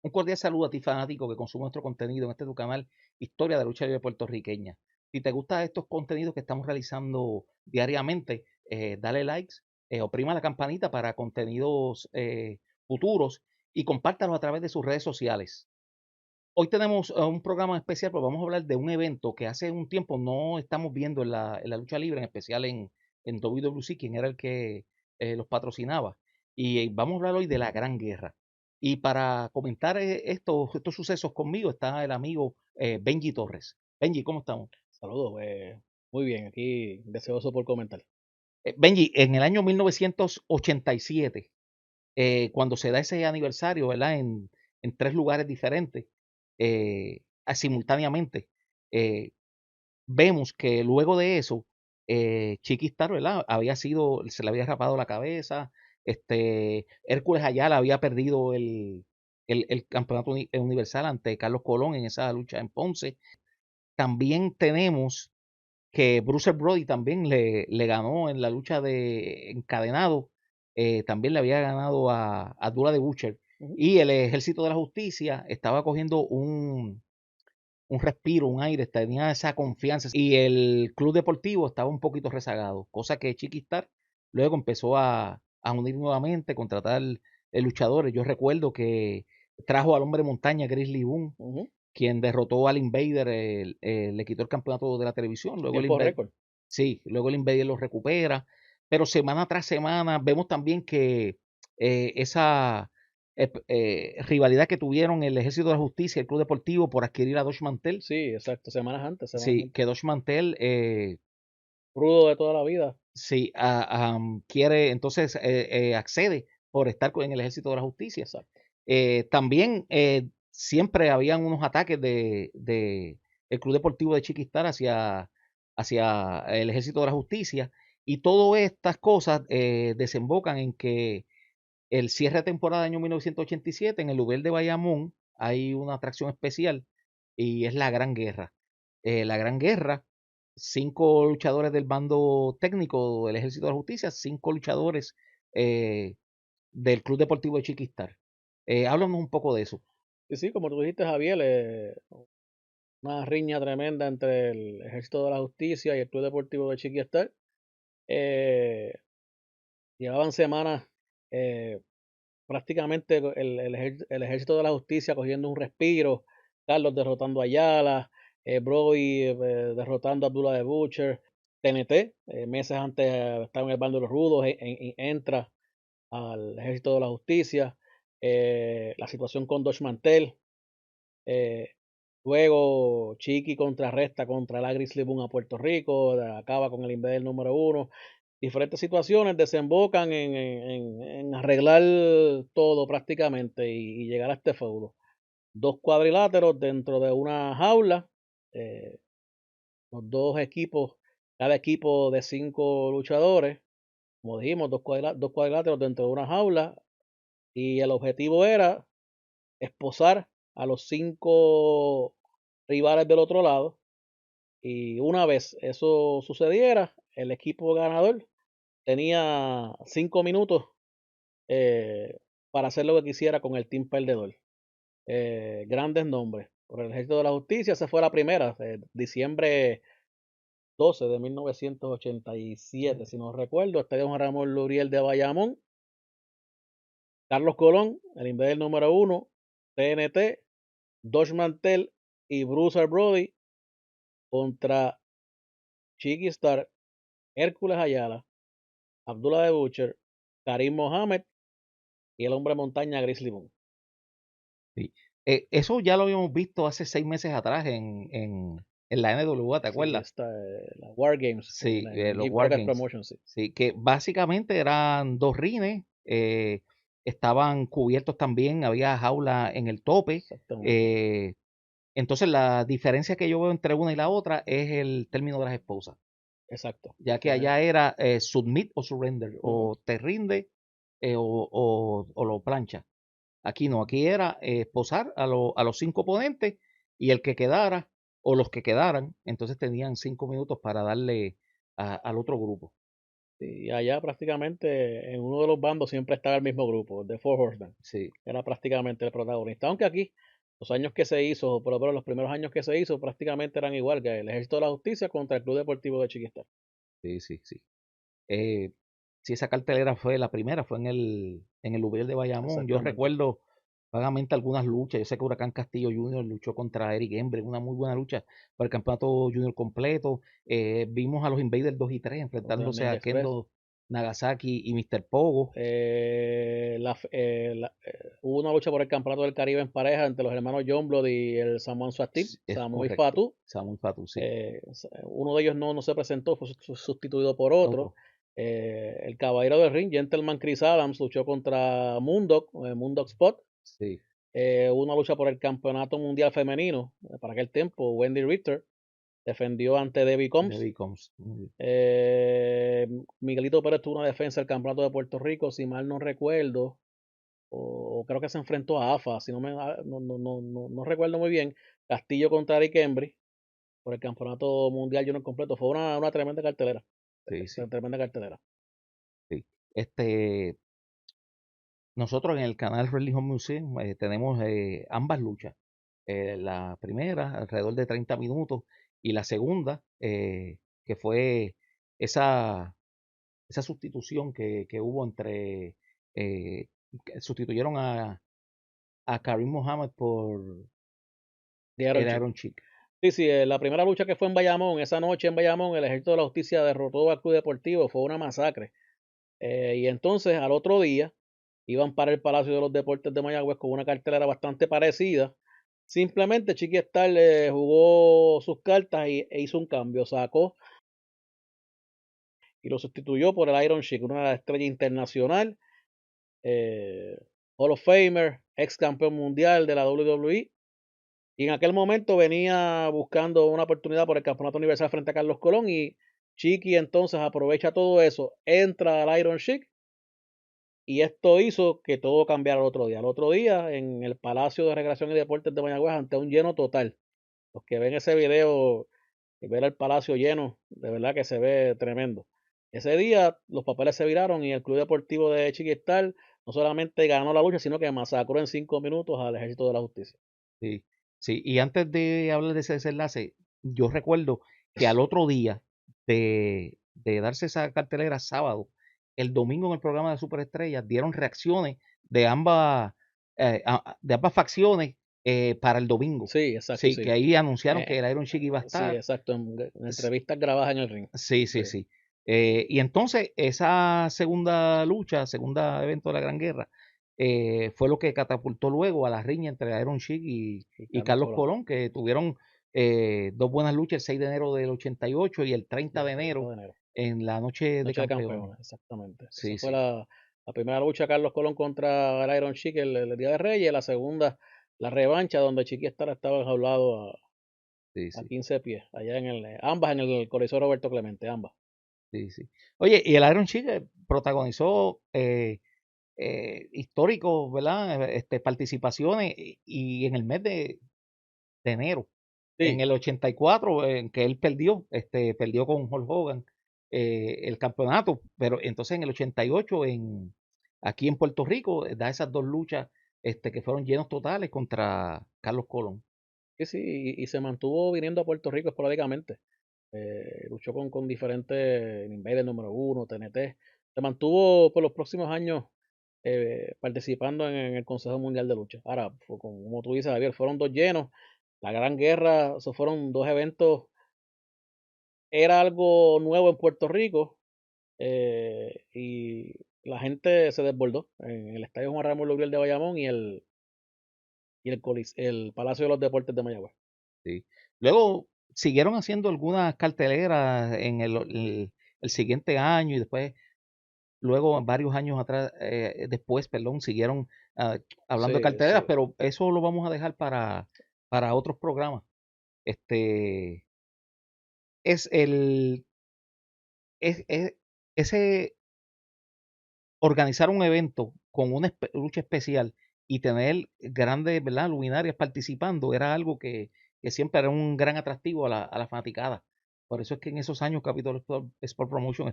Un cordial saludo a ti, fanático, que consume nuestro contenido en este tu canal, Historia de la Lucha Libre Puertorriqueña. Si te gustan estos contenidos que estamos realizando diariamente, dale likes, oprima la campanita para contenidos futuros y compártalo a través de sus redes sociales. Hoy tenemos un programa especial, porque vamos a hablar de un evento que hace un tiempo no estamos viendo en la lucha libre, en especial en WWC, quien era el que los patrocinaba. Y vamos a hablar hoy de la Gran Guerra. Y para comentar estos sucesos conmigo está el amigo Benji Torres. Benji, ¿cómo estamos? Saludos, muy bien, aquí deseoso por comentar. Benji, en el año 1987, cuando se da ese aniversario, ¿verdad? En tres lugares diferentes, simultáneamente. eh, Vemos que luego de eso, Chiqui Star, ¿verdad? Se le había rapado la cabeza, Hércules Ayala había perdido el campeonato universal ante Carlos Colón en esa lucha en Ponce. También tenemos que Bruce Brody también le ganó en la lucha de encadenado, también le había ganado a Abdullah de Butcher. Ujú. Y el Ejército de la Justicia estaba cogiendo un respiro, un aire, tenía esa confianza. Y el club deportivo estaba un poquito rezagado, cosa que Chiquistar luego empezó a unir nuevamente, contratar luchadores. Yo recuerdo que trajo al hombre montaña, Grizzly Boone, Ujú. quien derrotó al Invader, le quitó el campeonato de la televisión. En Luego el tiempo Invader, récord. sí, luego el Invader lo recupera. Pero semana tras semana vemos también que esa rivalidad que tuvieron el Ejército de la Justicia y el Club Deportivo por adquirir a Dosh Mantel. Sí, exacto, semanas antes, semanas Sí, antes. que Dosh Mantel Rudo de toda la vida. sí, quiere, entonces accede por estar en el Ejército de la Justicia. Exacto. También siempre habían unos ataques de el Club Deportivo de Chiquistar hacia el Ejército de la Justicia, y todas estas cosas desembocan en que el cierre de temporada del año 1987 en el lugar de Bayamón hay una atracción especial y es la Gran Guerra. La Gran Guerra, 5 luchadores del bando técnico del Ejército de la Justicia, 5 luchadores eh, del Club Deportivo de Chiquistar. Háblanos un poco de eso. Y sí, como tú dijiste, Javier, una riña tremenda entre el Ejército de la Justicia y el Club Deportivo de Chiquiestar. Eh, Llevaban semanas eh, prácticamente el Ejército de la Justicia cogiendo un respiro, Carlos derrotando a Ayala, Brody derrotando a Abdullah the Butcher, TNT, meses antes estaba en el bando de los rudos, entra al Ejército de la Justicia, la situación con Dodge Mantel, eh, luego Chiqui contrarresta contra la Grizzly Boom a Puerto Rico, acaba con el Invader número uno. Diferentes situaciones desembocan en arreglar todo prácticamente y llegar a este feudo. Dos cuadriláteros dentro de una jaula, eh, los dos equipos, cada equipo de 5 luchadores, como dijimos, dos cuadriláteros dentro de una jaula, y el objetivo era esposar a los 5 rivales del otro lado, y una vez eso sucediera, el equipo ganador tenía 5 minutos eh, para hacer lo que quisiera con el team perdedor. Grandes nombres. Por el Ejército de la Justicia, esa fue la primera, diciembre 12 de 1987, si no recuerdo, Estadio Juan Ramón Luriel de Bayamón, Carlos Colón, el Invader número uno, TNT, Dodge Mantel y Bruce Brody contra Chiqui Star, Hércules Ayala, Abdullah de Butcher, Karim Mohamed y el hombre montaña Grizzly Boom. Sí. Eso ya lo habíamos visto hace 6 meses atrás en la NWA, ¿te Sí, acuerdas? la War Games Sí, en los Jim War Crockett Games. Promotion, sí. Sí, que básicamente eran dos rines, estaban cubiertos también, había jaula en el tope. Exactamente. eh, entonces la diferencia que yo veo entre una y la otra es el término de las esposas, Exacto. ya que allá era submit o surrender, Ujú. o te rinde o lo plancha. Aquí no, aquí era esposar a los 5 oponentes, y el que quedara o los que quedaran, entonces tenían 5 minutos para darle al otro grupo. Y allá prácticamente en uno de los bandos siempre estaba el mismo grupo, el de Four Horsemen. Sí, Era prácticamente el protagonista. Aunque aquí, los años que se hizo, por lo menos los primeros años que se hizo, prácticamente eran igual que el Ejército de la Justicia contra el Club Deportivo de Chiquistán. sí, sí, sí. Eh, sí, esa cartelera fue la primera, fue en el Lubriel de Bayamón. Yo Exactamente. recuerdo vagamente algunas luchas. Yo sé que Huracán Castillo Junior luchó contra Eric Embry, una muy buena lucha por el campeonato junior completo. Vimos a los Invaders 2 y 3 Contra el enfrentándose Ninja a Express. Kendo Nagasaki y Mr. Pogo. Hubo una lucha por el Campeonato del Caribe en pareja entre los hermanos Youngblood y el Samoan Swatib, Es Samu y correcto. Fatu. Samuel Fatu, sí. Uno de ellos no se presentó, fue sustituido por otro. Otro, El caballero del ring, Gentleman Chris Adams, luchó contra Moondog, Moondog Spot. sí. Una lucha por el campeonato mundial femenino. Para aquel tiempo, Wendy Richter defendió ante Debbie Combs. Debbie Combs. Muy bien. Miguelito Pérez tuvo una defensa del campeonato de Puerto Rico, si mal no recuerdo, o creo que se enfrentó a AFA, si no, no recuerdo muy bien. Castillo contra Eric Embry por el campeonato mundial junior completo. Fue una tremenda cartelera. Sí, sí, Tremenda cartelera. sí. Este, nosotros en el canal Religion Museum tenemos ambas luchas. La primera, alrededor de 30 minutos, y la segunda, que fue esa, esa sustitución que hubo entre, que sustituyeron a Karim Mohammed por De Iron el Chick. Iron Chick. Sí, sí, la primera lucha que fue en Bayamón, esa noche en Bayamón, el Ejército de la Justicia derrotó al Club Deportivo, fue una masacre. Y entonces al otro día iban para el Palacio de los Deportes de Mayagüez con una cartelera bastante parecida. Simplemente Chiqui Star le jugó sus cartas e hizo un cambio, sacó y lo sustituyó por el Iron Sheik, una estrella internacional, eh, Hall of Famer, ex campeón mundial de la WWE. Y en aquel momento venía buscando una oportunidad por el campeonato universal frente a Carlos Colón y Chiqui entonces aprovecha todo eso, entra al Iron Sheik y esto hizo que todo cambiara el otro día. El otro día en el Palacio de Recreación y Deportes de Mayagüez ante un lleno total. Los que ven ese video y ver el palacio lleno, de verdad que se ve tremendo. Ese día los papeles se viraron y el Club Deportivo de Chiquistal no solamente ganó la lucha, sino que masacró en 5 minutos al Ejército de la Justicia. Sí, sí. Y antes de hablar de ese desenlace, yo recuerdo que al otro día de darse esa cartelera sábado, el domingo en el programa de Superestrellas dieron reacciones de de ambas facciones para el domingo. Sí, exacto, Sí, sí. que ahí anunciaron que Eh, el Iron Sheik iba a sí, estar. exacto. En S- entrevistas grabadas en el ring. Sí, sí, Sí, sí. Y entonces esa segunda lucha, segunda evento de la Gran Guerra, fue lo que catapultó luego a la riña entre Iron Sheik y y Carlos Carlos Colón. Colón, que tuvieron dos buenas luchas el 6 de enero del 88 y el Y 30 el de 30 enero de enero. en la Noche de Noche de Campeones. campeones, exactamente. Esa Sí, fue sí, la primera lucha de Carlos Colón contra el Iron Sheik el Día de Reyes. La segunda, la revancha, donde Chiqui Star estaba enjaulado sí, a sí, 15 pies, allá ambas en el Coliseo Roberto Clemente, ambas. sí, sí. Oye, y el Iron Sheik protagonizó históricos, ¿verdad? Participaciones y en el mes de enero. En Sí, el 84, en que él perdió con Hulk Hogan el campeonato, pero entonces en el 88, aquí en Puerto Rico, da esas dos luchas que fueron llenos totales contra Carlos Colón. sí, sí, y se mantuvo viniendo a Puerto Rico esporádicamente. Luchó con diferentes Invader número uno, TNT. Se mantuvo por los próximos años participando en el Consejo Mundial de Lucha. Ahora, como tú dices, Javier, fueron dos llenos. La Gran Guerra, esos fueron dos eventos. Era algo nuevo en Puerto Rico y la gente se desbordó en el Estadio Juan Ramón Luriel de Bayamón y el Palacio de los Deportes de Mayagüez. ¿Sí? Luego siguieron haciendo algunas carteleras en el siguiente año y después, luego varios años atrás, después, perdón, siguieron hablando de Sí, carteleras, sí. pero eso lo vamos a dejar para otros programas. Este, es el, es ese organizar un evento con una lucha especial y tener grandes, ¿verdad?, luminarias participando era algo que siempre era un gran atractivo a la fanaticada. Por eso es que en esos años Capitol Sport Promotion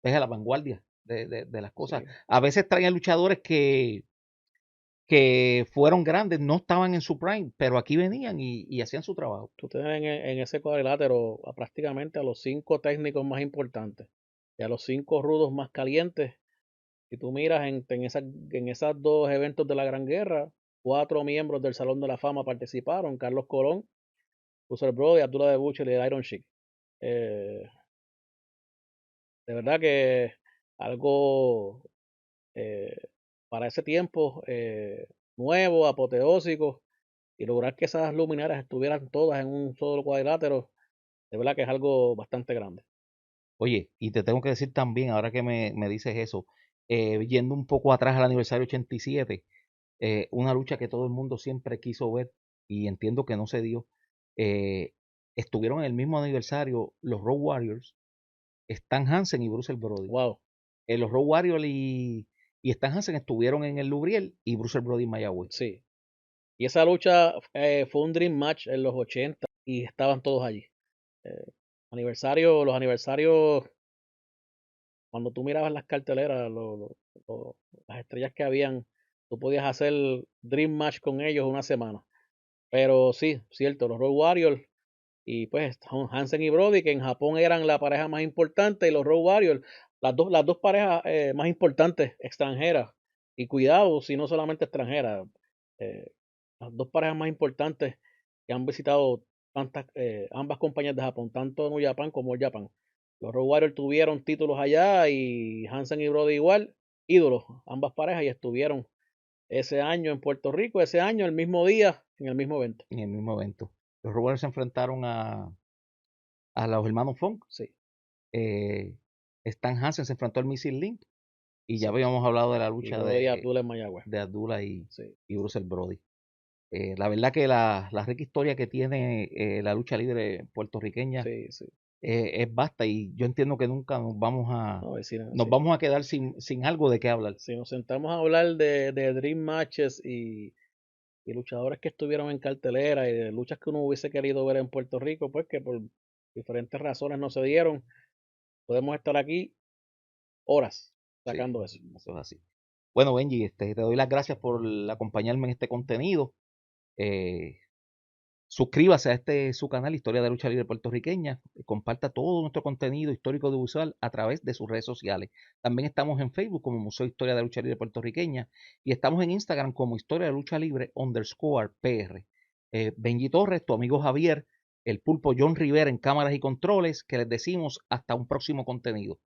es a la vanguardia de las cosas. Sí. A veces traen luchadores que fueron grandes, no estaban en su prime, pero aquí venían y hacían su trabajo. Tú tienes en ese cuadrilátero prácticamente a los 5 técnicos más importantes y a los 5 rudos más calientes. Si tú miras en esas 2 eventos de la Gran Guerra, 4 miembros del Salón de la Fama participaron: Carlos Colón, Russell Brody, Abdullah the Butcher y el Iron Sheik. Eh, de verdad que algo eh, para ese tiempo nuevo, apoteósico, y lograr que esas luminarias estuvieran todas en un solo cuadrilátero, de verdad que es algo bastante grande. Oye, y te tengo que decir también, ahora que me dices eso, yendo un poco atrás al aniversario 87, una lucha que todo el mundo siempre quiso ver y entiendo que no se dio. eh, Estuvieron en el mismo aniversario los Road Warriors, Stan Hansen y Bruce Brody. Wow, Los Road Warriors y Stan Hansen estuvieron en el Lubriel y Bruce Brody en Mayagüez. sí. Y esa lucha fue un Dream Match en los 80 y estaban todos allí. Eh, los aniversarios, cuando tú mirabas las carteleras, las estrellas que habían, tú podías hacer Dream Match con ellos una semana. Pero sí, cierto, los Road Warriors y pues Hansen y Brody, que en Japón eran la pareja más importante, y los Road Warriors, las dos parejas más importantes extranjeras. Y cuidado, si no solamente extranjeras, eh, las dos parejas más importantes que han visitado ambas compañías de Japón, tanto New Japan como el Japan. Los Road Warriors tuvieron títulos allá y Hansen y Brody igual, ídolos, ambas parejas, y estuvieron ese año en Puerto Rico, ese año, el mismo día, en el mismo evento. En el mismo evento. Los Road Warriors se enfrentaron a los hermanos Funk. Sí, eh, Stan Hansen se enfrentó al Missile Link y ya sí. habíamos hablado de la Y lucha Brody Abdullah en Mayagüez. de Abdullah Sí, y Bruce Brody. La verdad que la rica historia que tiene la lucha libre puertorriqueña sí, sí. es vasta y yo entiendo que nunca No, y nos vamos a quedar sin algo de qué hablar. si nos sentamos a hablar de Dream Matches y luchadores que estuvieron en cartelera y de luchas que uno hubiese querido ver en Puerto Rico, pues que por diferentes razones no se dieron, podemos estar aquí horas Sí, sacando eso. eso es así. Bueno, Benji, te doy las gracias por acompañarme en este contenido. Eh, Suscríbase a su canal Historia de Lucha Libre Puertorriqueña. Comparta todo nuestro contenido histórico audiovisual a través de sus redes sociales. También estamos en Facebook como Museo Historia de Lucha Libre Puertorriqueña y estamos en Instagram como Historia de Lucha Libre _PR. Benji Torres, tu amigo Javier, el pulpo John Rivera en cámaras y controles, que les decimos hasta un próximo contenido.